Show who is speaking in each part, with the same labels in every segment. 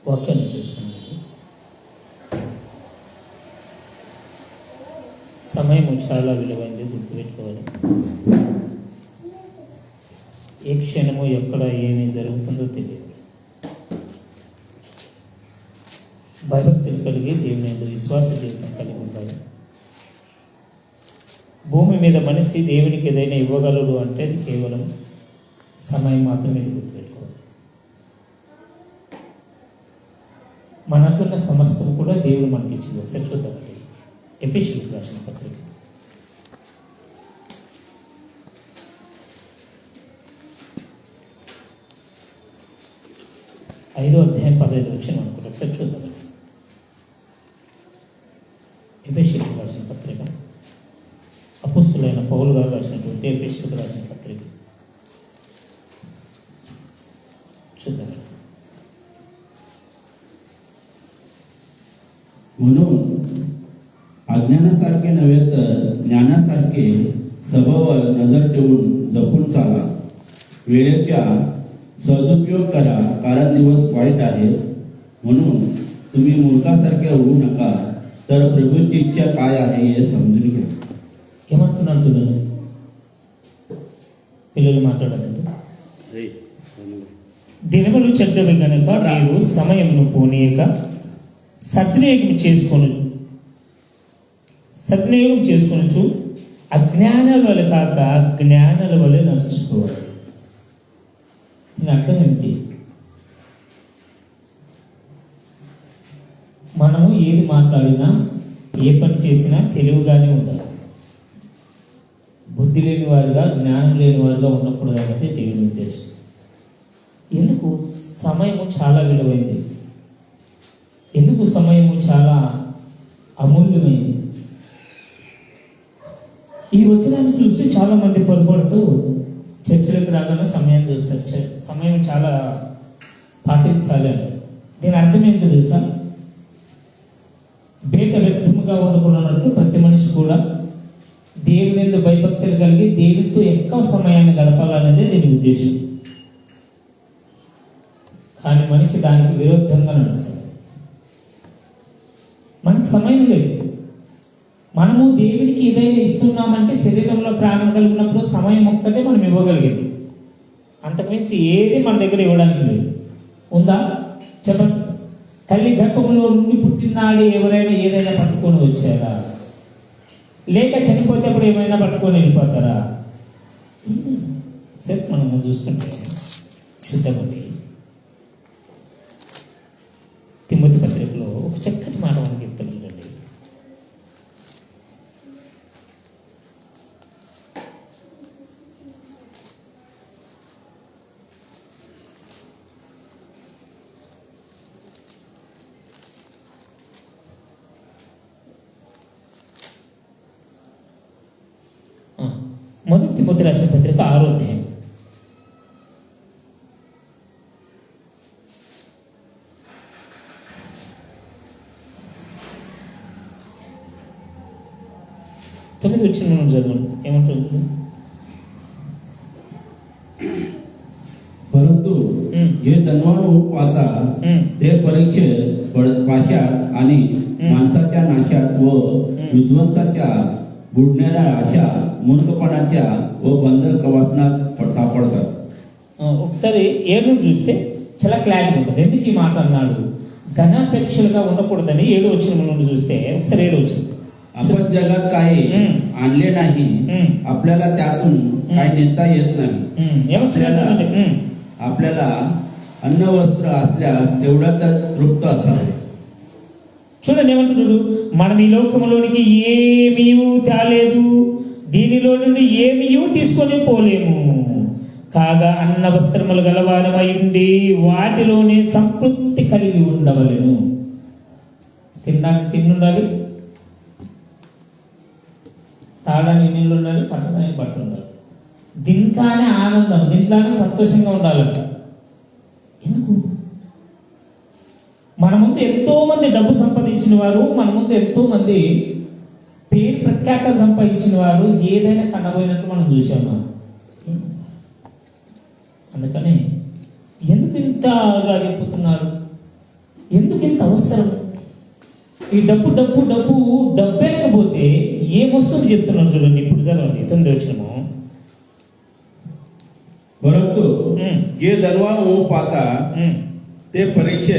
Speaker 1: వాక్యాన్ని చూసుకున్నది. సమయం చాలా విలువైంది, గుర్తుపెట్టుకోవాలి. ఏ క్షణము ఎక్కడ ఏమి జరుగుతుందో తెలియదు. భయభక్తులు కలిగి దేవుని యందు విశ్వాస జీవితం కలిగి ఉండాలి. భూమి మీద మనిషి దేవునికి ఏదైనా ఇవ్వగలడు అంటే అది కేవలం సమయం మాత్రమే, గుర్తుపెట్టుకోవాలి. మనకున్న సమస్తం కూడా దేవుడు మనకి ఇచ్చింది. ఒకసారి చూద్దామండి. ఎఫెసీయులకు రాసిన పత్రిక 5వ అధ్యాయం 15 వచ్చిన అనుకుంటే ఒకసారి చూద్దామండి. ఎఫెసీయులకు రాసిన పత్రిక, అపోస్తలుడైన పౌలు గారు రాసినటువంటి ఎఫెసీయులకు రాసిన పత్రిక చూద్దామండి.
Speaker 2: म्हणून अज्ञानासारखे नव्हे तर ज्ञानासारखे स्वभावावर नजर ठेवून जपून चाला. वेळेचा सदुपयोग करा, कारण दिवस वाईट आहे. म्हणून तुम्ही मूर्खासारखे होऊ नका, तर प्रभूची इच्छा काय आहे हे समजून घ्या.
Speaker 1: ఏమంటున్నాను చూడండి, పిల్లలు మాట్లాడదండి. దినములు చెడ్డవి గనుక మీరు సమయమును పోనీయక సద్వినియోగం చేసుకొనొచ్చు అజ్ఞానాల వల్ల కాక జ్ఞానాల వల్ల నడుచుకోవాలి. దీని అర్థం ఏమిటి? మనము ఏది మాట్లాడినా ఏ పని చేసినా తెలివిగానే ఉండాలి. బుద్ధి లేని వారుగా, జ్ఞానం లేని వారుగా ఉండకూడదు అనేది దేవుని ఉద్దేశం. ఎందుకు? సమయము చాలా విలువైంది. ఎందుకు సమయము చాలా అమూల్యమైంది? ఈ వచనాన్ని చూసి చాలా మంది పొరపడుతూ చర్చలకు రాగానే సమయాన్ని చూస్తారు. సమయం చాలా పాటించాలి అని. దీని అర్థం ఏంటో తెలుసా? బేట వ్యక్తముగా ఉండకున్నట్టు ప్రతి మనిషి కూడా దేవుని యందు భయభక్తులు కలిగి దేవునితో ఎక్కువ సమయాన్ని గడపాలనేది దీని ఉద్దేశం. కానీ మనిషి దానికి విరుద్ధంగా నడుస్తాడు. మనకు సమయం లేదు. మనము దేవునికి ఏదైనా ఇస్తున్నామంటే శరీరంలో ప్రాణం కలిగినప్పుడు సమయం ఒక్కటే మనం ఇవ్వగలిగేది. అంతకుమించి ఏది మన దగ్గర ఇవ్వడానికి లేదు. ఉందా? చెప్పండి. తల్లి గర్భంలో నుండి పుట్టినాడే ఎవరైనా ఏదైనా పట్టుకొని వచ్చారా? లేక చనిపోతే అప్పుడు ఏమైనా పట్టుకొని వెళ్ళిపోతారా? సరే, మనం చూసుకుంటే చూద్దామండి. తిమోతి పత్రికలో ఒక చక్కటి మాట మనకి చెప్తుందండి. మొదటి తిమోతి రాసిన పత్రిక 6వ అధ్యాయం 9 వచ్చిన మనం చదవండి. ఏమంటుంది?
Speaker 2: परंतु हे धनवान होऊ पाहता ते परीक्षेत पाशात आणि माणसाच्या नाशात व विध्वंसाच्या बुडणाऱ्या अशा मूर्खपणाच्या व बंधक वासनात सापडतात.
Speaker 1: ఒకసారి 7 చూస్తే చాలా క్లారిటీ ఉంటుంది. ఎందుకు ఈ మాట అన్నాడు? ధనాపేక్షలుగా ఉండకూడదని 7 వచ్చిన నుండి చూస్తే ఒకసారి 7 వచ్చింది.
Speaker 2: आपण जगात काही आणले नाही, आपल्याला त्यातून काही नेता येत नाही. आपल्याला अन्न वस्त्र असल्यास तेवढा तर तृप्त असावे.
Speaker 1: చూడండి ఏమంటున్నాడు? మనం ఈ లోకంలోనికి ఏమీ తేలేదు, దీనిలో నుండి ఏమీ తీసుకొని పోలేము. కాగా అన్న వస్త్రములు గలవారమై ఉండి వాటిలోనే సంతృప్తి కలిగి ఉండవలెను. తినడానికి తిన్నుండాలి, తాగడానికి నీళ్ళు ఉండాలి, కట్టడానికి బట్ట ఉండాలి. దీంట్లోనే ఆనందం, దీంట్లోనే సంతోషంగా ఉండాలంట. ఎందుకు? మన ముందు ఎంతో మంది డబ్బు సంపాదించిన వారు, మన ముందు ఎంతో మంది పేరు ప్రఖ్యాతలు సంపాదించిన వారు ఏదైనా కనబోయినట్లు మనం చూసామా? అందుకని ఎందుకు ఇంతగా చెప్పుతున్నారు? అవసరం. ఈ డబ్బు డబ్బు డబ్బు డబ్బే లేకపోతే ఏమొస్తుంది చెప్తున్నారు చూడండి. ఇప్పుడు చదవండి 9వ వచనము.
Speaker 2: परंतु जे धनवान पाहता ते परीक्षे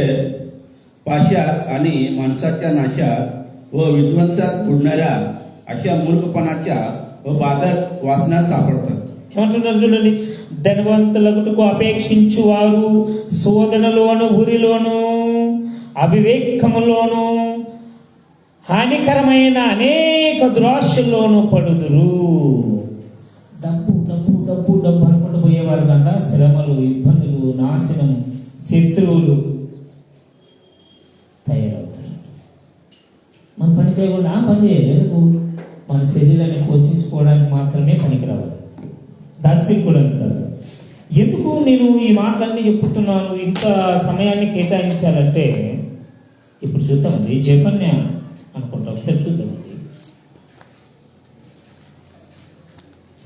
Speaker 2: पाशात आणि माणसाच्या नाशात व विध्वंसात बुडणाऱ्या अशा मूर्खपणाच्या व बाधक वासनात सापडतात.
Speaker 1: ఏమంటున్నారు చూడండి. ధనవంతులకు అపేక్షించు వారు శోధనలోను, ఉరిలోను, అవివేకములోను, హానికరమైన అనేక దురాశల్లోనూ పడుదురు. డబ్బు డబ్బు డబ్బు డబ్బు అనుకుంటూ పోయేవారు కంట శ్రమలు, ఇబ్బందులు, నాశనం, శత్రువులు తయారవుతారు. మనం పని చేయకుండా పని చేయాలి. ఎందుకు? మన శరీరాన్ని పోషించుకోవడానికి మాత్రమే పనికి రావాలి, దాచిపెట్టుకోవడానికి కాదు. ఎందుకు నేను ఈ మాటలన్నీ చెప్తున్నాను, ఇంత సమయాన్ని కేటాయించాలంటే ఇప్పుడు చూద్దామండి. జపన్య అనుకుంటా, ఒకసారి చూద్దామండి.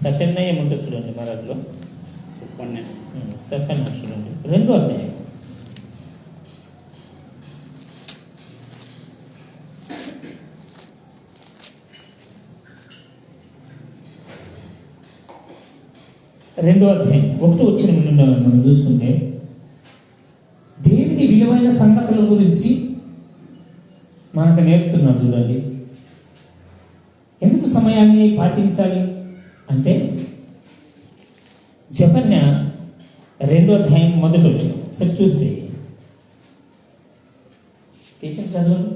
Speaker 1: సఫెన్న ఏముంటుంది చూడండి మరాఠీలో. సఫెన్న చూడండి 2వ అధ్యాయం. రెండో అధ్యాయం 1వ వచనం నుండి మనం చూసుకుంటే దేవుని విలువైన సంగతుల గురించి మనకు నేర్పుతున్నాడు చూడండి. ఎందుకు సమయాన్ని పాటించాలి అంటే జపన్య 2వ అధ్యాయం 1వ వచనం సరి చూస్తే పేషెంట్ చదవండి.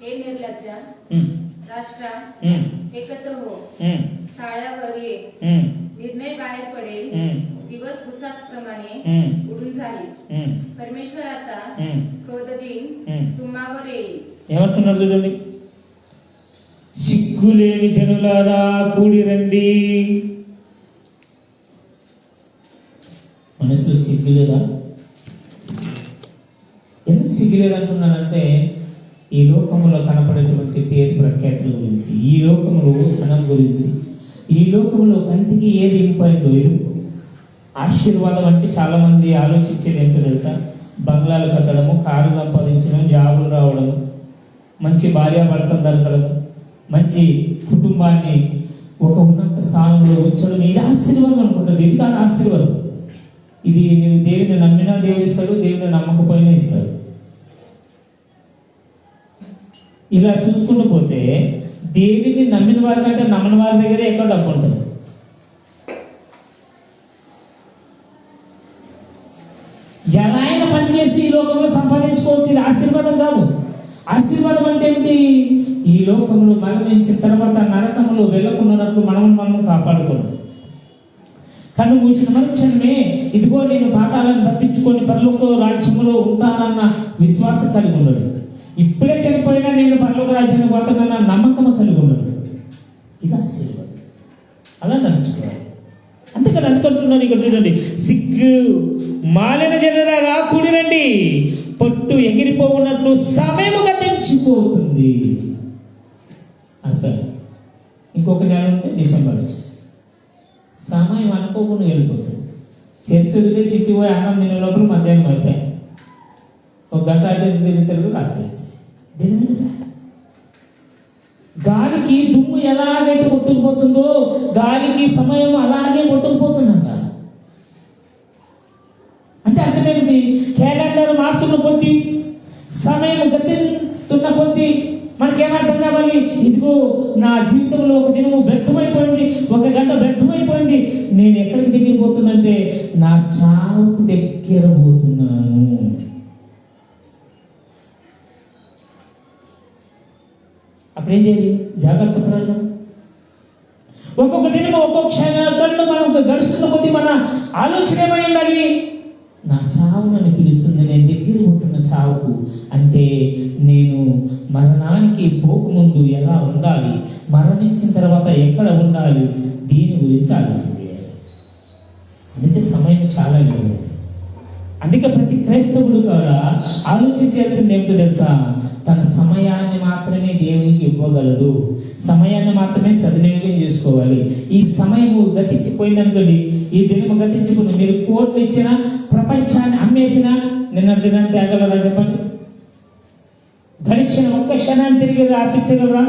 Speaker 3: हे निर्लज्जा राष्ट्रा एकत्र हो, टाळ्यावर ये, निर्णय बाहेर पडेल, दिवस भुसाप्रमाणे उडून जाईल, परमेश्वराचा क्रोध दिन तुम्हावर येईल.
Speaker 1: ఏమంటున్నారు చూడండి. సిగ్గులేని జనులారా కూడి రండి. మనసులో సిగ్గులేదా? ఎందుకు సిగ్గులేదంటున్నానంటే ఈ లోకంలో కనపడేటువంటి పేరు ప్రఖ్యాతుల గురించి, ఈ లోకంలో ధనం గురించి, ఈ లోకంలో కంటికి ఏది ఇంపైందో ఇది ఆశీర్వాదం అంటే చాలా మంది ఆలోచించేది ఏంటో తెలుసా? బంగ్లాలు కట్టడము, కారు సంపాదించడం, జాబులు రావడము, మంచి భార్యాభర్తలు దొరకడం, మంచి కుటుంబాన్ని ఒక ఉన్నత స్థానంలో ఉంచడం, ఇది ఆశీర్వాదం అనుకుంటుంది. ఇది కాదు ఆశీర్వాదం. ఇది నువ్వు దేవుని నమ్మినా దేవుడు ఇస్తాడు, దేవుని నమ్మకపోయినా ఇస్తాడు. ఇలా చూసుకుంటూ పోతే దేవుని నమ్మిన వారి కంటే నమ్మని వారి దగ్గర ఎక్కువ డబ్బు ఉంటుంది. ఎలా అయినా పని చేసి ఈ లోకంలో సంపాదించుకోవచ్చు. ఇది ఆశీర్వాదం కాదు. ఆశీర్వాదం అంటే ఏమిటి? ఈ లోకంలో మరణించిన తర్వాత నరకంలో వెళ్ళకున్నట్లు మనం కాపాడుకోవడం. కన్ను మూసిన మనుక్షణమే ఇదిగో నేను పాతాలను తప్పించుకొని పరలోక రాజ్యంలో ఉంటానన్న విశ్వాసం కలిగి ఉండడు. ఇప్పుడే చనిపోయినా నేను పరలోక రాజ్యానికి పోతానన్న నమ్మకం కలిగి ఉండడు. ఇది ఆశీర్వాదం. అలా నడుచుకోవాలి. అందుకని అందుకుంటున్నాను ఇక్కడ చూడండి. సిగ్గు మాలిన జనులారా కూడి రండి, పొట్టు ఎగిరిపోవున్నట్లు సమయముగా తెచ్చిపోతుంది. అంతే. ఇంకొక నెల ఉంటే డిసెంబర్ వచ్చింది. సమయం అనుకోకుండా వెళ్ళిపోతుంది. చర్చ వదిలేసి ఇంటికి పోయి అన్నం తినే లోపల మధ్యాహ్నం అయిపోయాయి. ఒక గంట తిరిగి రాత్రి వచ్చింది. గాలికి దుమ్ము ఎలాగైతే కొట్టుకుపోతుందో గాలికి సమయం అలాగే కొట్టుకుపోతుందంట. అంటే అర్థమేమిటి? క్యాలెండర్ మారుతున్న కొద్దీ, సమయం గతిస్తున్న కొద్దీ మనకేమర్థం కావాలి? ఇదిగో నా జీవితంలో ఒక దినము వ్యర్థమైపోయింది, ఒక గంట వ్యర్థమైపోయింది. నేను ఎక్కడికి దగ్గర పోతున్నంటే నా చావుకు దగ్గర పోతున్నాను. అప్పుడేం చేయాలి? జాగ్రత్త పడాలి. ఒక్కొక్క దినం ఒక్కొక్క క్షణాల్లో మనం గడుస్తున్న కొద్దీ మన ఆలోచన ఏమై ఉండాలి? నా చావు నన్ను పిలుస్తుంది, నేను దగ్గర పోతున్న చావుకు. అంటే నేను మరణానికి పోకముందు ఎలా ఉండాలి, మరణించిన తర్వాత ఎక్కడ ఉండాలి, దీని గురించి ఆలోచన చేయాలి. అందుకే సమయం చాలా విలువైనది. అందుకే ప్రతి క్రైస్తవుడు కూడా ఆలోచించాల్సింది ఏమిటో తెలుసా? తన సమయాన్ని మాత్రమే దేవునికి ఇవ్వగలడు. సమయాన్ని మాత్రమే సద్వినియోగం చేసుకోవాలి. ఈ సమయము గతించిపోయిందనుకోండి, ఈ దినము గతించుకుని మీరు కోట్లు ఇచ్చినా, ప్రపంచాన్ని అమ్మేసినా నిన్న దినాన్ని తేగలరా చెప్పండి? గడిచిన ఒక్క క్షణాన్ని తిరిగి రప్పించగలరా?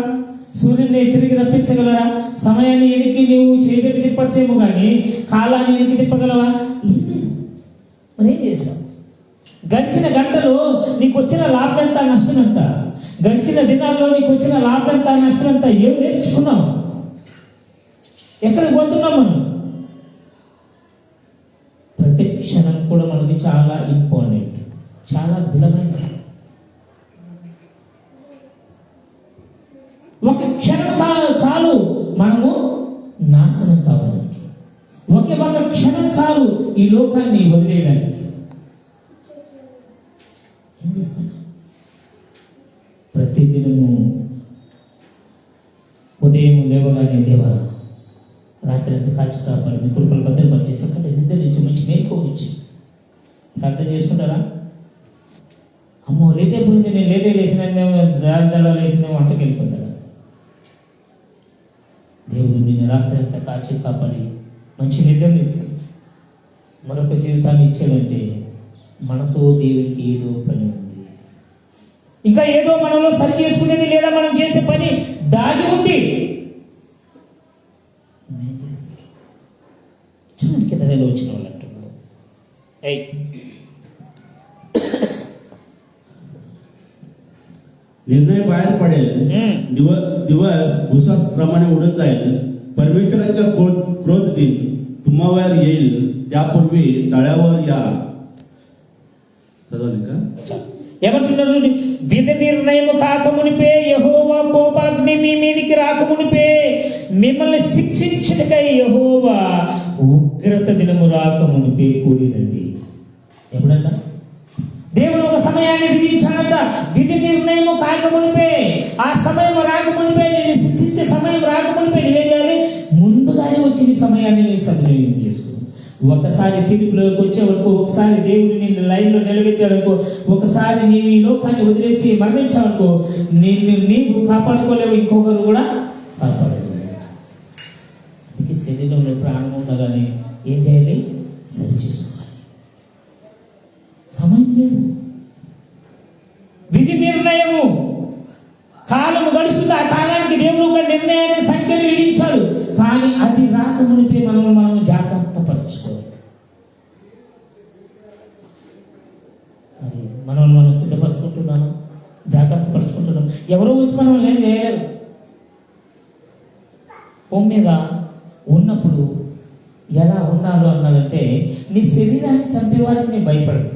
Speaker 1: సూర్యుడిని తిరిగి రప్పించగలరా? సమయాన్ని వెనక్కి నీవు చేయబెట్టి తిప్పచ్చేమో కానీ కాలాన్ని వెనక్కి తిప్పగలవా? ఏం లేదు. మరేం చేస్తావు? గడిచిన గంటలో నీకు వచ్చిన లాభం ఎంత, నష్టం ఎంత? గడిచిన దినాల్లో నీకు వచ్చిన లాభం ఎంత, నష్టం ఎంత? ఏం నేర్చుకున్నావు? ఎక్కడికి పోతున్నాం మనం? ప్రతి క్షణం కూడా మనకి చాలా ఇంపార్టెంట్, చాలా విలువైనది. ఒక క్షణం చాలు మనము నాశనం కావడానికి. ఒకే ఒక క్షణం చాలు ఈ లోకాన్ని వదిలేయడానికి. ఏం చేస్తున్నా? ప్రతిదినము ఉదయం లేవగానే దేవా రాత్రి అంతా కాచి కాపాడు, మీ కృపలు భద్రపరిచే చక్కటి నిద్ర నుంచి మంచి మేల్కోవచ్చు. ప్రార్థన చేసుకుంటారా? అమ్మో లేట్ అయిపోయింది, నేను లేట్ లేసినేమో, దడాలు వేసినేమో వంటకి వెళ్ళిపోతారా? దేవుడు నిన్ను రాత్రి అంతా కాచి కాపాడి మంచి నిద్రని ఇచ్చి మరొక జీవితాన్ని ఇచ్చాడంటే మనతో దేవుడికి ఏదో పని ఉంది. ఇంకా ఏదో మనలో సరి చేసుకునేది లేదా మనం చేసే పని దాగి ఉంది. ఏం చేస్తాం? చూడండి కింద వచ్చిన వాళ్ళు అంటున్నారు,
Speaker 2: निर्णय बाहेर पडेल, दिवस भुसाप्रमाणे उडत जाईल. परमेश्वराचा क्रोध दिन तुम्हावर येईल, त्यापूर्वी तळ्यावर या. చదవాలి का?
Speaker 1: ఏమంటున్నారు? విధి నిర్ణయము కాకమునిపే యెహోవా కోపాగ్ని మీ మీదికి రాకమునిపే మిమ్మల్ని శిక్షించుటకై యెహోవా ఉగ్రత దినము రాకమునిపే కూడినండి. ఎప్పుడంట దేవుడు ఒక సమయాన్ని విధించాడంట. విధి నిర్ణయము కాకమునిపే, ఆ సమయం రాకమునిపే, నేను శిక్షించే సమయం రాకమునిపే నువ్వే చేయాలి. ముందుగానే వచ్చి నీ సమయాన్ని నేను సద్వినియోగం చేసుకో. ఒకసారి తీర్పులోకి వచ్చే వరకు, ఒకసారి దేవుడు నిన్ను లైన్లో నిలబెట్టాడనుకో, ఒకసారి నీవు ఈ లోకాన్ని వదిలేసి మరణించావనుకో, నీవు కాపాడుకోలేవు, ఇంకొకరు కూడా కాపాడుకోలేవు. అందుకే శరీరంలో ప్రాణం ఉండగానే ఏం చేయాలి? సరి చేసుకోవాలి. సమయం లేదు. విధి నిర్ణయము కాలము గడుస్తుంది. ఆ కాలానికి దేవుడు ఒక నిర్ణయాన్ని సంఖ్యను విధించాడు. కానీ అది రాకమునిపే మనం జాగ్రత్త పరచుకోవాలి. అది మనం సిద్ధపరచుకుంటున్నాను, జాగ్రత్త పరచుకుంటున్నాం. ఎవరో వచ్చి మనం ఏం చేయలేరు. భూమి మీద ఉన్నప్పుడు ఎలా ఉండాలో అన్నాడంటే, నీ శరీరాన్ని చంపేవారికి నీ భయపడదు.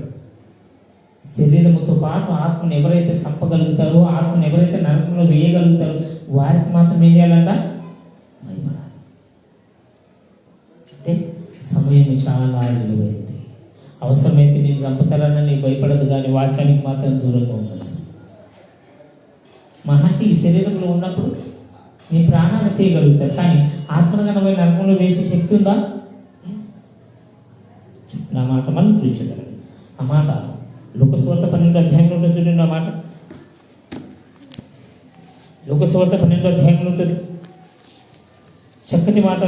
Speaker 1: శరీరముతో పాటు ఆత్మను ఎవరైతే చంపగలుగుతారో, ఆత్మను ఎవరైతే నరకంలో వేయగలుగుతారో వారికి మాత్రం ఏం చేయాలంట? భయపడాలి. అంటే సమయం చాలా విలువైంది. అవసరమైతే నేను చంపుతారని నీకు భయపడదు, కానీ వాటికి మాత్రం దూరంగా ఉండదు. మహాకి ఈ శరీరంలో ఉన్నప్పుడు నీ ప్రాణాన్ని తీయగలుగుతారు, కానీ ఆత్మగణమైన నరకంలో వేసే శక్తి ఉందా? నా మాట మనం కూర్చోగలరు. ఆ మాట లోకసువార్త 12వ అధ్యాయంలో ఉంటుంది. చూడండి ఆ మాట. లోకసువార్త 12వ అధ్యాయంలో ఉంటుంది. చక్కటి మాట.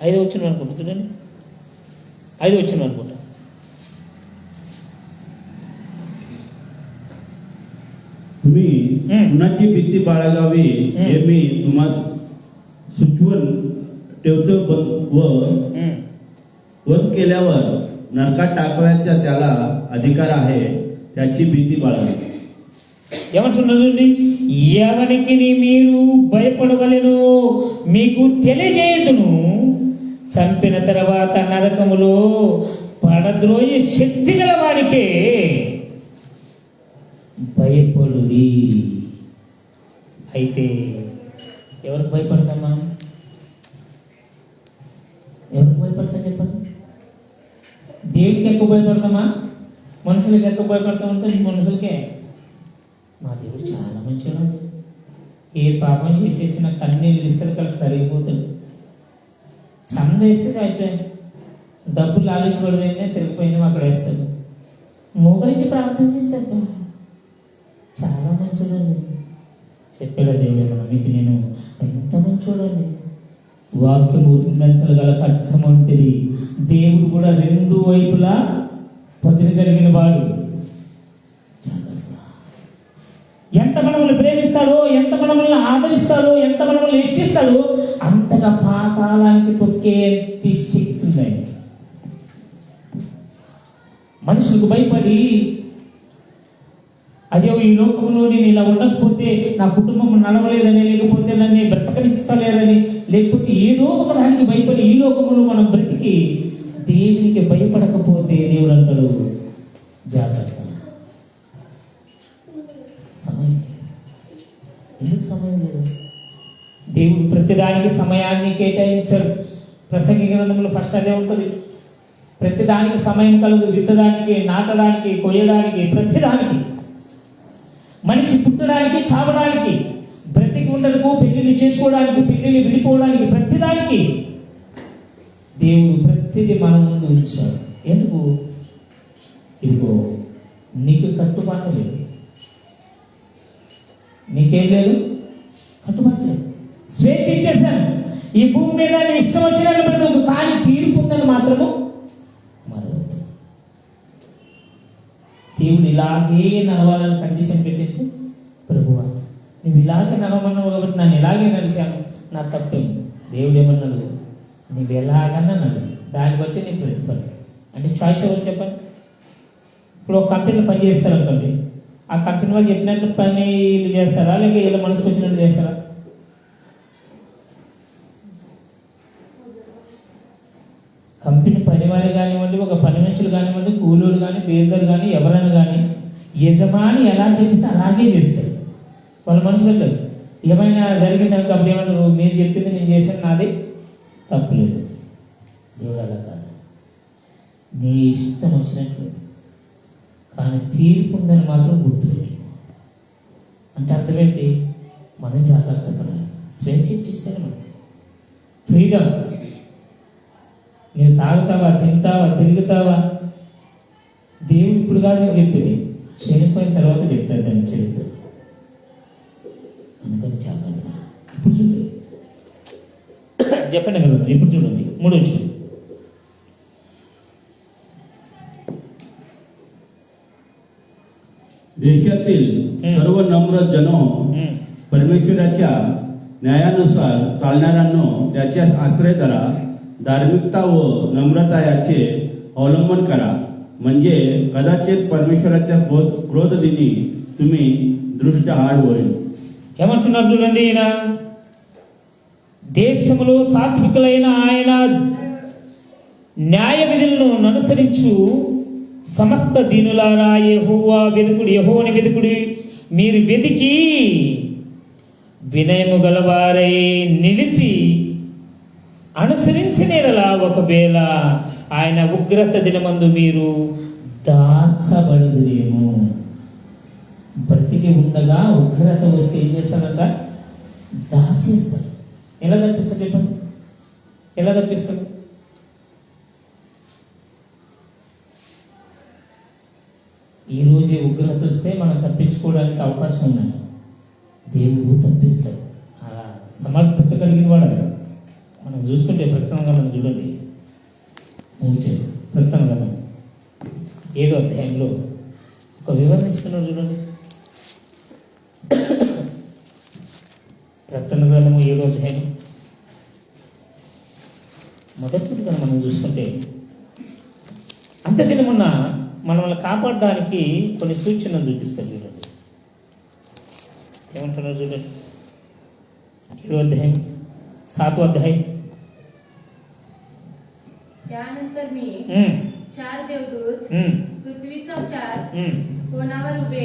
Speaker 1: ఐదో వచ్చిన అనుకుంటా. చూడండి, 5 వచ్చిన అనుకుంటా.
Speaker 2: तुम्ही कुणाची भीती बाळगावी हे मी तुम्हाला सुचवून ठेवतो, वध केल्यावर नरकात टाकण्याचा त्याला अधिकार आहे, त्याची भीती बाळगावी.
Speaker 1: ఏమంటున్నారండి? ఎవరికి మీరు భయపడవలెను మీకు తెలియజేయుదును, చంపిన తర్వాత నరకములో పడద్రోయే శక్తి గల వారికే భయపడుడి. అయితే ఎవరికి భయపడతాం మనం? ఎవరికి భయపడతాం చెప్పండి? దేవుడికి ఎక్కువ భయపడతామా, మనుషులకి ఎక్కువ భయపడతామంటే మనుషులకే. మా దేవుడు చాలా మంచివాడు. ఏ పాపం చేసేసిన కన్నీళ్ళు ఇస్తారు కదా, కరిగిపోతాడు. చంద వేస్తే అయిపోయాయి, డబ్బులు ఆలోచించబడిపోయిందే తిరిగిపోయింది అక్కడ వేస్తాడు. మోకరించి ప్రార్థన చేస్తాడు. చాలా మంచోడండి. చెప్పాడు దేవుడు, ఏమన్నా మీకు నేను ఎంత మంచోడండి. వాక్యము గల ఖడ్గం వంటిది. దేవుడు కూడా రెండు వైపులా పదిగలిగిన వాడు. ఎంత మనల్ని ప్రేమిస్తాడో, ఎంత మనల్ని ఆదరిస్తాడో, ఎంత మనల్ని హెచ్చిస్తాడో అంతగా పాతాళానికి తొక్కే శక్తి ఉంది ఆయనకి. మనుషులకు భయపడి అదే ఈ లోకంలో నేను ఇలా ఉండకపోతే నా కుటుంబం నడవలేదని, లేకపోతే నన్ను బ్రతకనిస్తలేరని, లేకపోతే ఏదో ఒక దానికి భయపడి ఈ లోకంలో మనం బ్రతికి దేవునికి భయపడకపోతే దేవుడు అంటాడు జాగ్రత్త. సమయం లేదు. ఎందుకు సమయం లేదు? దేవుడు ప్రతిదానికి సమయాన్ని కేటాయించాడు. ప్రసంగి గ్రంథంలో ఫస్ట్ అదే ఉంటుంది. ప్రతిదానికి సమయం కలదు. విత్తడానికి, నాటడానికి, కొయ్యడానికి, ప్రతిదానికి. మనిషి పుట్టడానికి, చావడానికి, బ్రతికి ఉండటకు, పెళ్లిని చేసుకోవడానికి, పెళ్లిని విడిపోవడానికి, ప్రతిదానికి దేవుడు ప్రతిదీ మన ముందు ఉంచాడు. ఎందుకు? ఇదిగో నీకు కట్టుబాటు లేదు, నీకేం లేదు, కట్టుబాటు లేదు. స్వేచ్ఛ ఇచ్చేసాను. ఈ భూమి మీద నీ ఇష్టం వచ్చినట్టు బ్రతుకు, కానీ తీర్పు ఉందని మాత్రము మరవద్దు. దేవుడు ఇలాగే నడవాలని కండిషన్ పెట్టింటే, ప్రభువా నువ్వు ఇలాగే నడవమన్నావు కాబట్టి నన్ను ఇలాగే నడిచాను, నా తప్పేమి. దేవుడు ఏమన్నాడు? నువ్వు ఎలాగన్నా నడు, దాన్ని బట్టి నీ ప్రతిఫలం. అంటే చాయిస్ ఎవరు చెప్పండి? ఇప్పుడు ఒక కంపెనీలో పని చేస్తారు అనుకోండి, ఆ కంపెనీ వాళ్ళు చెప్పినట్టు పని వీళ్ళు చేస్తారా, లేక వీళ్ళ మనసుకు వచ్చినట్టు చేస్తారా? కంపెనీ పనివారు కానివ్వండి, ఒక పని మనుషులు కానివ్వండి, కూలోడు కానీ, పేదలు కానీ, ఎవరైనా కానీ యజమాని ఎలా చెప్తే అలాగే చేస్తారు. వాళ్ళ మనసులో ఏమైనా జరిగిందాక అప్పుడు ఏమన్నా మీరు చెప్పింది నేను చేశాను, నాది తప్పులేదు. దేవుడు అలా కాదు, నీ ఇష్టం వచ్చినట్లు, కానీ తీర్పు ఉందని మాత్రం గుర్తుపెట్టు. అంటే అర్థమేంటి? మనం జాగ్రత్త పడాలి. స్వేచ్ఛ ఇచ్చేసాను మనం, ఫ్రీడమ్. నువ్వు తాగుతావా, తింటావా, తిరుగుతావా, దేవుడు ఇప్పుడు కాదు నీకు చెప్పింది, చనిపోయిన తర్వాత చెప్తాడు దాన్ని చరిత్ర. అందుకని జాగ్రత్త. ఇప్పుడు చూడండి, చెప్పండి కదా, ఇప్పుడు చూడండి 3వ వచనం.
Speaker 2: देशातील सर्व नम्र जनो परमेश्वराच्या न्यायानुसार चालणाऱ्यांनो त्याच्या आश्रय धरा. धार्मिकता व नम्रता याचे अवलंबन करा, म्हणजे कदाचित परमेश्वराच्या क्रोध दिनी तुम्ही दृष्ट हाड होईल.
Speaker 1: ఏమంటున్నారు చూడండి, ఈయన దేశంలో సాత్వికులైన ఆయన న్యాయ విధులను అనుసరించు సమస్త దీనులారా యెహోవా వెదుకుడి, యెహోవాని వెదుకుడి. మీరు వెతికి వినయము గలవారై నిలిచి అనుసరించిన ఎడల ఒకవేళ ఆయన ఉగ్రత దినమందు మీరు దాచబడదురేమో. బ్రతికి ఉండగా ఉగ్రత వస్తే ఏం చేస్తాడంట? దాచేస్తాడు. ఎలా తప్పిస్తాడు చెప్పండి? ఎలా తప్పిస్తాడు? ఈరోజే ఉగ్రత వస్తే మనం తప్పించుకోవడానికి అవకాశం ఉందంట. దేవుడు తప్పిస్తాడు. అలా సమర్థత కలిగిన వాడు. మనం చూసుకుంటే ప్రకటన గ్రంథం చూడండి, మూవ్ చేస్తాం. ప్రకటన గ్రంథం 7వ అధ్యాయంలో ఒక వివరణ ఇస్తున్నాడు చూడండి. ప్రకటన గ్రంథము 7వ అధ్యాయం మొదటి కన్నా మనం చూసుకుంటే, అంతదినమున మనల్ని కాపాడడానికి కొన్ని సూచనలు చూపిస్తారు చూడండి. ఏమంటున్నారు చూడండి, 7వ అధ్యాయం 7వ अध्याय.
Speaker 3: त्यानंतर मी 4 देवदूत पृथ्वीचा 4 कोणावर उभे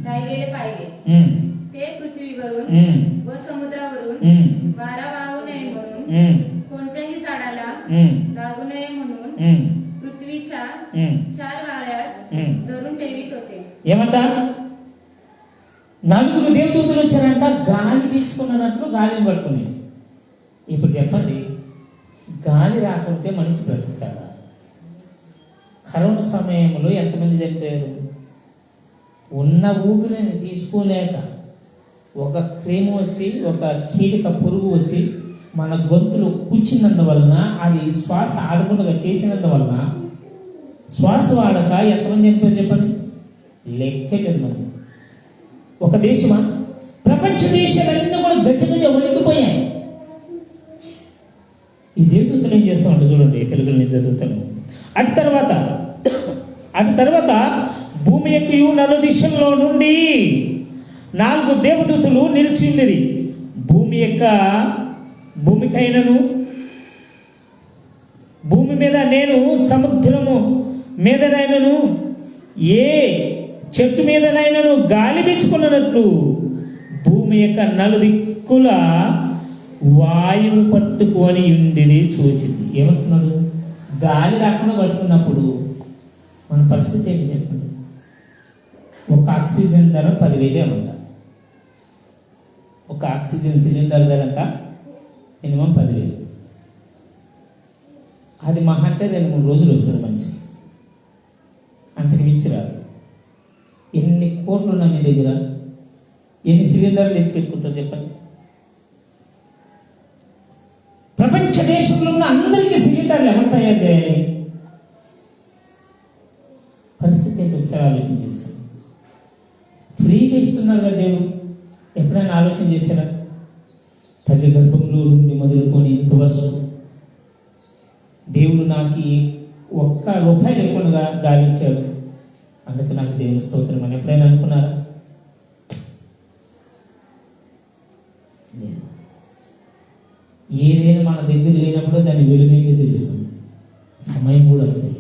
Speaker 3: राहिलेले पाहिले. ते पृथ्वीवरून व समुद्रावरून वारा वाहू नये म्हणून, कोणत्याही झाडाला लागू नये म्हणून, पृथ्वीच्या
Speaker 1: ఏమంట? నలుగురు దేవదూతలు వచ్చారంట, గాలి తీసుకున్నట్లు గాలిని పట్టుకుని. ఇప్పుడు చెప్పండి, గాలి రాకుంటే మనిషి బ్రతుకుతాడా? కరోనా సమయంలో ఎంతమంది చనిపోయారు? ఉన్న ఊపిరిని తీసుకోలేక ఒక క్రిమి వచ్చి, ఒక కీటక పురుగు వచ్చి మన గొంతులో కూర్చున్నందువలన, అది శ్వాస ఆడకుండా చేసినందువలన, శ్వాస వాడక ఎంతమంది చనిపోయారు చెప్పండి? లెక్కలేదు మంది. ఒక దేశమా? ప్రపంచ దేశాలన్నీ కూడా గచ్చగజ వణికిపోయాయి. ఈ దేవదూతలు ఏం చేస్తామంటే చూడండి, తెలుగులో నేను చదువుతాను. అటు తర్వాత భూమి యొక్క నలుదిశల్లో నుండి 4 దేవదూతలు నిలిచింది. భూమికైనను, భూమి మీద నేను సముద్రము మీదనైనను, ఏ చెట్టు మీదనైనను గాలి పీల్చుకున్నట్లు భూమి యొక్క నలుదిక్కుల వాయువు పట్టుకొని ఉండిని చూచింది. ఏమంటున్నాడు? గాలి రాకుండా పట్టుకున్నప్పుడు మన పరిస్థితి ఏంటి చెప్పండి? ఒక ఆక్సిజన్ ధర 10,000 ఏమంట. ఒక ఆక్సిజన్ సిలిండర్ ధర అంతా మినిమం 10,000. అది మహా అంటే 2-3 రోజులు వస్తుంది మంచి, అంతకు మించి రాదు. ఎన్ని కోట్లు ఉన్నా మీ దగ్గర, ఎన్ని సిలిండర్లు తెచ్చిపెట్టుకుంటారు చెప్పండి? ప్రపంచ దేశంలో ఉన్న అందరికీ సిలిండర్లు ఎవరు తయారు చేయాలి? పరిస్థితి ఏంటి ఒకసారి ఆలోచన చేస్తాను. ఫ్రీగా ఇస్తున్నారు కదా దేవుడు. ఎప్పుడైనా ఆలోచన చేశారా? తల్లి గర్భంలో నుండి మొదలుకొని ఇంతవరకు దేవుడు నాకు ₹1 లేకుండా గాలి ఇచ్చాడు, అందుకు నాకు దేవుని స్తోత్రం అని ఎప్పుడైనా అనుకున్నారా? లేదు. ఏదైనా మన దగ్గర లేనప్పుడు దాని వెలుగేంటి తెలుస్తుంది. సమయం కూడా అంతే.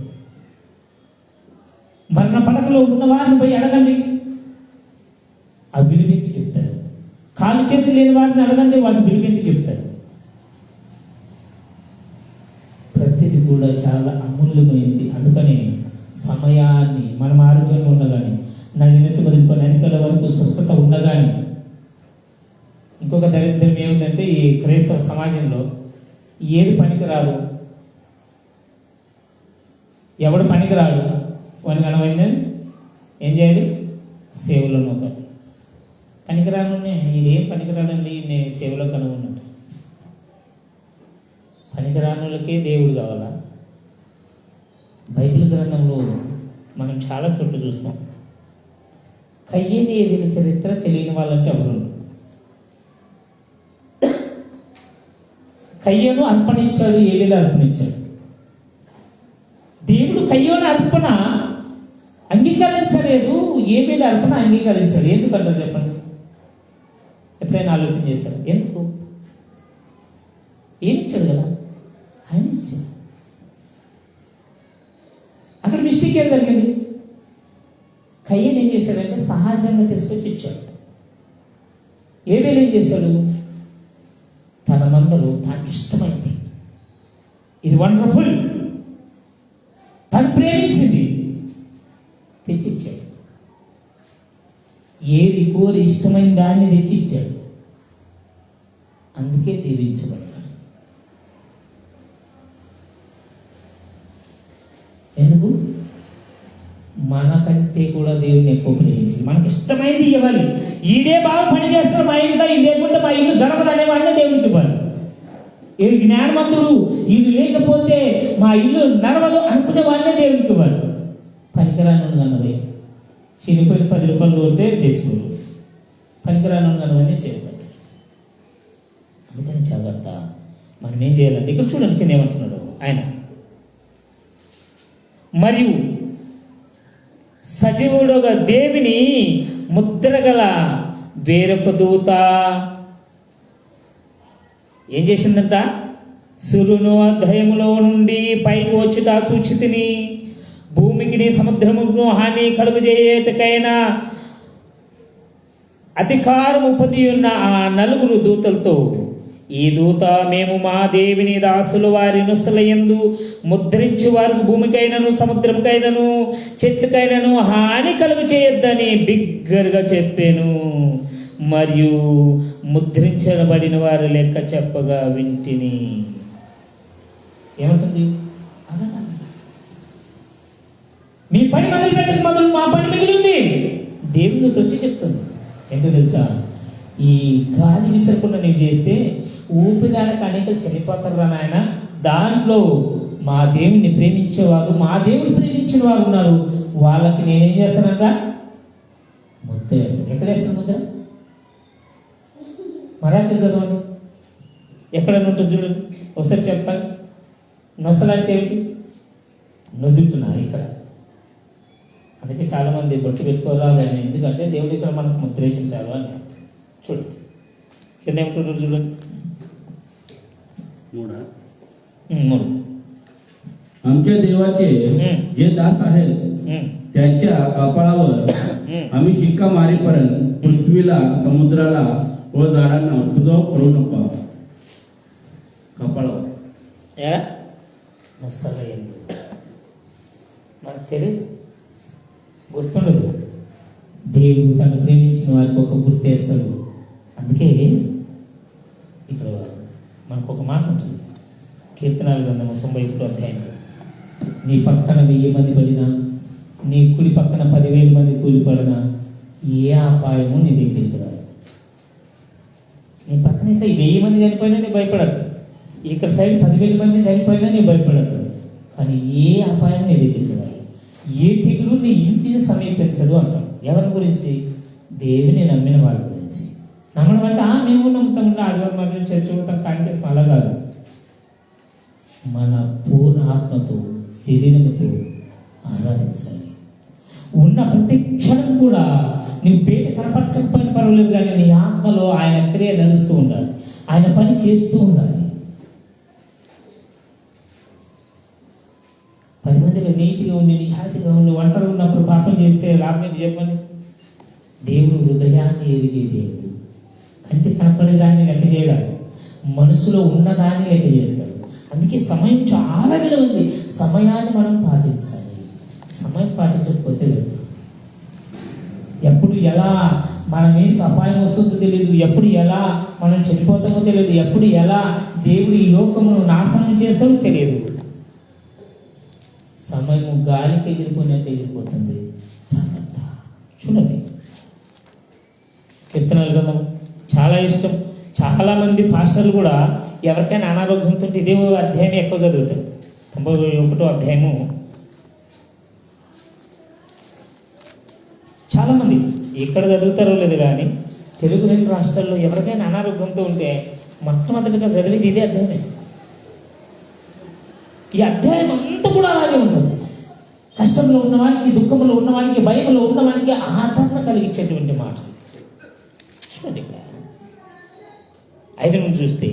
Speaker 1: మరణ పడకలో ఉన్న వారిని పోయి అడగండి, ఆ విలుగేంటి చెప్తారు. కాలు చేతి లేని వారిని అడగండి, వాటి విలుగేంటి చెప్తారు. ప్రతిది కూడా చాలా అమూల్యమైంది. అందుకని సమయాన్ని మనం ఆరోగ్యంగా ఉండగానే, నడినెత్తి మొదలుకొని అరికల వరకు స్వస్థత ఉండగానే. ఇంకొక దరిద్రం ఏమిటంటే, ఈ క్రైస్తవ సమాజంలో ఏది పనికి రాదు, ఎవడు పనికి రాడు, వాడికి అనమైందని ఏం చేయాలి? సేవలో నొక్కాలి. పనికిరాను ఈయనేం పనికిరాడండి, నేను సేవలో కనుగొన్నట్టు. పనికిరానులకే దేవుడు కావాలా? బైబిల్ గ్రంథంలో మనం చాలా చోట్ల చూస్తాం. కయ్యని ఏదైనా చరిత్ర తెలియని వాళ్ళంటే ఎవరు? కయ్యను అర్పణించాడు, ఏవేలా అర్పణించాడు. దేవుడు కయ్యోని అర్పణ అంగీకరించలేదు, ఏవేలా అర్పణ అంగీకరించాడు. ఎందుకంటారు చెప్పండి? ఎప్పుడైనా ఆలోచన చేశారు? ఎందుకు? ఏమి ఇచ్చాడు కదా, ఆయన ఇచ్చాడు. అక్కడ మిస్టేక్ ఏం జరిగింది? కయ్యను ఏం చేశాడంటే సహజంగా తీసుకొచ్చి ఇచ్చాడు. ఏవేలు ఏం చేశాడు? తన మందలు తనకి ఇష్టమైంది, ఇది వండర్ఫుల్, తను ప్రేమించింది, తెచ్చిచ్చాడు. ఏది కోరి ఇష్టమైన దాన్ని తెచ్చిచ్చాడు. అందుకే దీవించబడ్డాడు. ఎందుకు? మనకంటే కూడా దేవుని ఎక్కువ ప్రేమించింది. మనకి ఇష్టమైంది ఇవ్వాలి. ఈడే బాగా పని చేస్తారు మా ఇంట్లో, ఇది లేకుంటే మా ఇల్లు గడపదనే వాడినే దేవునికి ఇవ్వాలి. ఈ జ్ఞానవంతుడు, ఇది లేకపోతే మా ఇల్లు నడవదు అనుకునే వాడినే దేవునికి ఇవ్వాలి. పనికిరాను అన్నది చినిపోయిన ₹10 ఉంటే తీసుకోరు, పనికిరాను అన్నవన్నీ సేవపడ్డారు. అందుకని జాగ్రత్త. మనం ఏం చేయాలంటే, ఇక్కడ చూడండి కింద ఏమంటున్నాడు ఆయన. మరియు సజీవుడుగా దేవుని ముద్రగల వేరొక దూత ఏం చేసిందంట? సురును అధ్యాయములో నుండి పైకి వచ్చి చూచితిని, భూమికి సముద్రమును హాని కలుగజేయటకైనా అధికారము పొంది ఉన్న ఆ 4 దూతలతో ఈ దూత మేము మా దేవుని దాసులు వారి నుసలయందు ముద్రించి వారికి భూమికైనను సముద్రముకైనను చెట్లకైనను హాని కలుగు చేయొద్దని బిగ్గరగా చెప్పాను. మరియు ముద్రించబడిన వారి లెక్క చెప్పగా వింటిని. ఏమంటుంది? మీ పని మొదలు పెట్టక మొదలు మా పని మిగిలింది. దేవుడు వచ్చి చెప్తుంది. ఏంటో తెలుసా? ఈ గాలి విసరకుండా నువ్వు చేస్తే ఊపిరాడక అనేకలు చనిపోతారు నాయన. దాంట్లో మా దేవుడిని ప్రేమించేవారు, మా దేవుడు ప్రేమించిన వారు ఉన్నారు. వాళ్ళకి నేనేం చేస్తానంట? ముద్ర వేస్తాను. ఎక్కడ వేస్తాను ముద్ర? మరాఠీ చదవండి. ఎక్కడ ఉంటుంది చూడండి ఒకసారి చెప్పాలి. నొసలంటే ఏమిటి? నుదుటున్నారు ఇక్కడ. అందుకే చాలా మంది బొట్టు పెట్టుకోరాదు అని. ఎందుకంటే దేవుడు ఇక్కడ మనకు ముద్ర వేసింటారు అని. చూడు కింద ఏమిటో చూడండి. 3
Speaker 2: आमच्या देवाचे जे दास आहेत त्याच्या कपाळावर आम्ही शिक्का मारेपर्यंत पृथ्वीला, समुद्राला व झाडांना तुझा करू नको. कपाळावर
Speaker 1: మనకు తెలియదు, గుర్తుండదు. దేవుడు తను ప్రేమించిన వారికి ఒక గుర్తు వేస్తాడు. అందుకే ఇక్కడ మనకు ఒక మాట ఉంటుంది. కీర్తనాల గ్రంథము 91వ అధ్యాయంలో, నీ పక్కన 1000 మంది పడినా, నీ కుడి పక్కన 10,000 మంది కూలిపడినా ఏ అపాయము నీ దగ్గరికి రాదు. నీ పక్కన ఇట్లా 1000 మంది చనిపోయినా నీ భయపడదు. ఇక్కడ సైడ్ 10,000 మంది చనిపోయినా నీ భయపడదు. కానీ ఏ అపాయం నీ దగ్గరికి రాదు. ఏ తెగులు నీ ఇంటిని సమీపించదు అంటాం. ఎవరి గురించి? దేవుని నమ్మిన వాళ్ళ గురించి. నమ్మడం అంటే మేము నమ్ముతాం, ఆదివారం మాత్రం చర్చ పోతాం కానీ అలా కాదు. మన పూర్ణ ఆత్మతో, శరీరంతో ఆరాధించాలి. ఉన్న ప్రతి క్షణం కూడా నువ్వు బయట కనపరచకపోయిన పర్వాలేదు, కానీ నీ ఆత్మలో ఆయన క్రియ నడుస్తూ ఉండాలి, ఆయన పని చేస్తూ ఉండాలి. 10 మందిలో నీటిగా ఉండి, నిహాతిగా ఉండి, ఒంటరిగా ఉన్నప్పుడు పాపం చేస్తే లాభం ఏంటి చెప్పండి? దేవుడు హృదయాన్ని ఎరిగే దేవుడు. కంటికి కనపడేదాన్ని లెక్క చేయడాలి, మనసులో ఉన్నదాన్ని లెక్క చేస్తాడు. అందుకే సమయం చాలా విలువైంది. సమయాన్ని మనం పాటించాలి. సమయం పాటించకపోతే లేదు. ఎప్పుడు ఎలా మన మీదకి అపాయం వస్తుందో తెలియదు, ఎప్పుడు ఎలా మనం చనిపోతామో తెలియదు, ఎప్పుడు ఎలా దేవుడు ఈ లోకమును నాశనం చేస్తాడో తెలియదు. సమయము గాలికి ఎగిరిపోయినట్టు ఎగిరిపోతుంది. జాగ్రత్త. చూడండి, కీర్తనల గ్రంథం చాలా ఇష్టం. చాలా మంది పాస్టర్లు కూడా ఎవరికైనా అనారోగ్యంతో ఇదే అధ్యాయం ఎక్కువ చదువుతారు. 91వ అధ్యాయము చాలా మంది ఎక్కడ చదువుతారో లేదు, కానీ తెలుగు 2 రాష్ట్రాల్లో ఎవరికైనా అనారోగ్యంతో ఉంటే మొట్టమొదటిగా చదివేది ఇదే అధ్యాయమే. ఈ అధ్యాయం అంతా కూడా అలాగే ఉంటుంది. కష్టంలో ఉన్నవానికి, దుఃఖంలో ఉన్నవానికి, భయంలో ఉన్నవానికి ఆదరణ కలిగించేటువంటి మాట. చూడండి ఇక్కడ 5 నుంచి చూస్తే,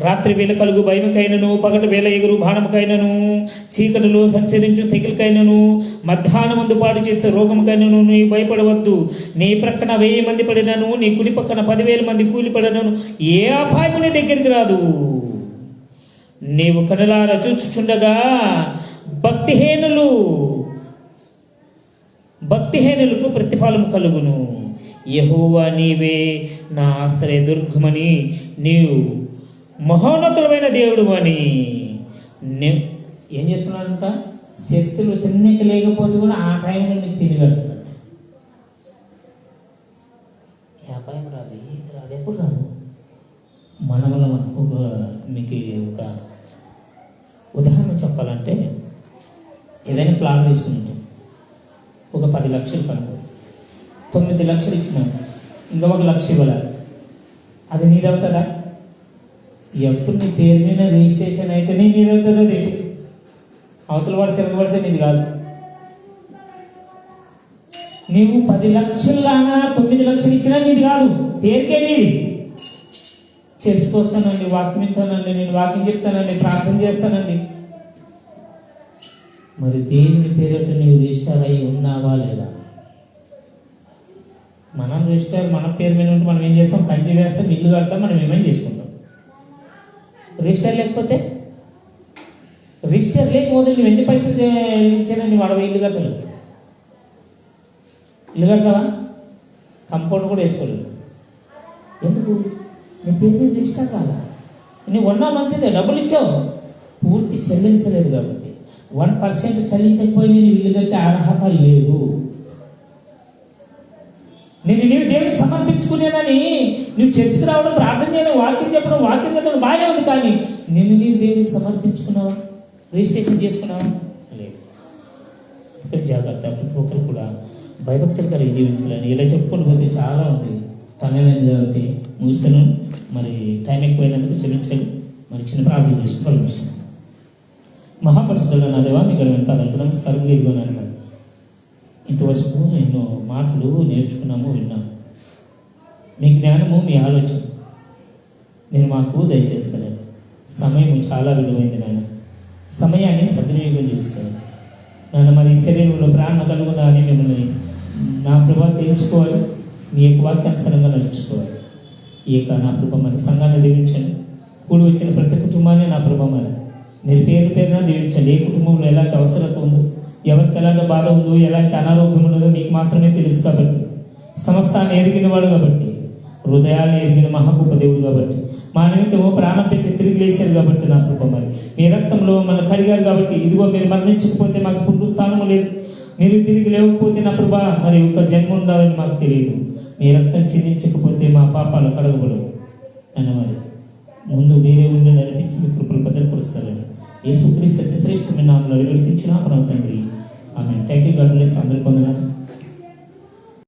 Speaker 1: రాత్రి వేళ కలుగు భయముకైనను, పగటి వేళ ఎగురు బాణముకైనను, చీకటిలో సంచరించు తెగులకైనను, మధ్యాహ్నమందు పాడు చేసే రోగముకైనను నీవు భయపడవద్దు. నీ ప్రక్కన 1000 మంది పడినను, నీ కుడి పక్కన 10,000 మంది కూలి పడినను ఏ అపాయము నీ దగ్గరికి రాదు. నీవు కనులారా చూచుచుండగా భక్తిహీనులకు ప్రతిఫలము కలుగును. యెహోవా నీవే నా ఆశ్రయ దుర్గమని, నీవు మహోన్నతులమైన దేవుడు అని. ఏం చేస్తున్నాడంట? శక్తులు తిన్నక లేకపోతే కూడా ఆ టైంలో నీకు తిని పెడుతున్నాడు. ఏ అపాయం రాదు, ఏది రాదు, ఎప్పుడు రాదు. మనలో మీకు ఒక ఉదాహరణ చెప్పాలంటే, ఏదైనా ప్లాన్ తీసుకుంటాం. ఒక 10 లక్షలు కనుక 9 లక్షలు ఇచ్చినాం, ఇంకా 1 లక్ష ఇవ్వాలి. అది నీదవుతుందా? ఎప్పుడు నీ పేరు మీద రిజిస్ట్రేషన్ అయితేనే నీదవుతుంది. అది అవతల వాడు తిరగబడితే నీది కాదు. నీవు 10 లక్షల్లాగా 9 లక్షలు ఇచ్చినా నీది కాదు, పేరుకే నీది. చర్చకు వస్తానండి, వాక్యం వింటానండి, నేను వాక్యం చెప్తానండి, ప్రార్థన చేస్తానండి. మరి దేవుని పేరుట నీవు రిజిస్టర్ అయి ఉన్నావా లేదా? మనం రిజిస్టర్ మన పేరు మీద ఉంటే మనం ఏం చేస్తాం? కంచి వేస్తాం, ఇల్లు కడతాం, మనం ఏమైనా చేసుకుంటాం. రిజిస్టర్ లేకపోతే రిజిస్టర్ లేకపోతే నువ్వు ఎన్ని పైసలు చెల్లించానని వాడు ఇల్లు కట్టలు ఇల్లు కడతావా? కంపౌండ్ కూడా వేసుకోలేదు. ఎందుకు? నీ పేరు మీద రిజిస్టర్ కాదా? నువ్వు ఉన్నా మంచిదే, డబ్బులు ఇచ్చావు, పూర్తి చెల్లించలేదు కాబట్టి 1% చెల్లించకపోయి నేను ఇల్లు కట్టే అర్హత లేదు. నీవు దేవునికి సమర్పించుకునేదని నువ్వు చర్చికి రావడం, ప్రార్థన చేయడం, వాక్యం చెప్పడం, వాక్యం చదవడం బాగానే ఉంది, కానీ నీవు దేవునికి సమర్పించుకున్నావా? రిజిస్ట్రేషన్ చేసుకున్నావా? లేదు. ఇక్కడ జాగ్రత్త. ప్రతి ఒక్కరు కూడా భయభక్తులు కలిగి జీవించాలని. ఇలా చెప్పుకొని పోతే చాలా ఉంది, సమయం అయింది కాబట్టి ముగిస్తున్నాను. మరి టైం ఎక్కువైనందుకు క్షమించాలి. మరి చిన్న ప్రార్థన చేసుకోవాలి. మహాపరిశుద్ధుల నా దేవా, మీకు వెంటాలి నమస్కారం. ఇదిగోనాను మరి ఇంతవరకు ఎన్నో మాటలు నేర్చుకున్నాము, విన్నాము. మీ జ్ఞానము, మీ ఆలోచన మీరు మాకు దయచేస్తలేదు. సమయం చాలా విలువైంది నాయన. సమయాన్ని సద్వినియోగం చేసుకోవాలి నాన్న. మరి శరీరంలో ప్రాణ కలుగునా అని మిమ్మల్ని నా ప్రభావం తెలుసుకోవాలి, మీ యొక్క వాక్యానుసారంగా నడుచుకోవాలి. ఈ యొక్క నా ప్రభావం మరి సంఘాన్ని దీవించండి. కూడి వచ్చిన ప్రతి కుటుంబాన్ని నా ప్రభావం మరి మీరు పేరు పేరున దీవించండి. ఏ కుటుంబంలో ఎలాంటి అవసరత ఉందో, ఎవరికి ఎలాంటి బాధ ఉందో, ఎలాంటి అనారోగ్యం ఉన్నదో మీకు మాత్రమే తెలుసు కాబట్టి, సమస్తాన్ని ఎరిగిన వాడు కాబట్టి, హృదయాన్ని ఎరిగిన మహాగొప్ప దేవుడు కాబట్టి, మా నిమిత్తము ప్రాణం పెట్టి తిరిగి లేచారు కాబట్టి నా కృప మరి మీ రక్తంలో మన కడిగారు కాబట్టి, ఇదిగో మీరు మరణించకపోతే మాకు పునరుత్థానము లేదు, మీరు తిరిగి లేవకపోతే నా కృప మరి ఒక జన్మ ఉండాలని మాకు తెలియదు. మీ రక్తం చిందించకపోతే మా పాపాలు కడగబడవు అన్న మరి ముందు మీరే ఉండి నడిపించి మీ కృపలు భద్రపరుస్తారని యేసుక్రీస్తు అతి శ్రేష్టమైన నామములో వేడుకుంటున్నాము తండ్రి. ఆమేన్. థాంక్యూ. God bless. అందరికీ వందనాలు.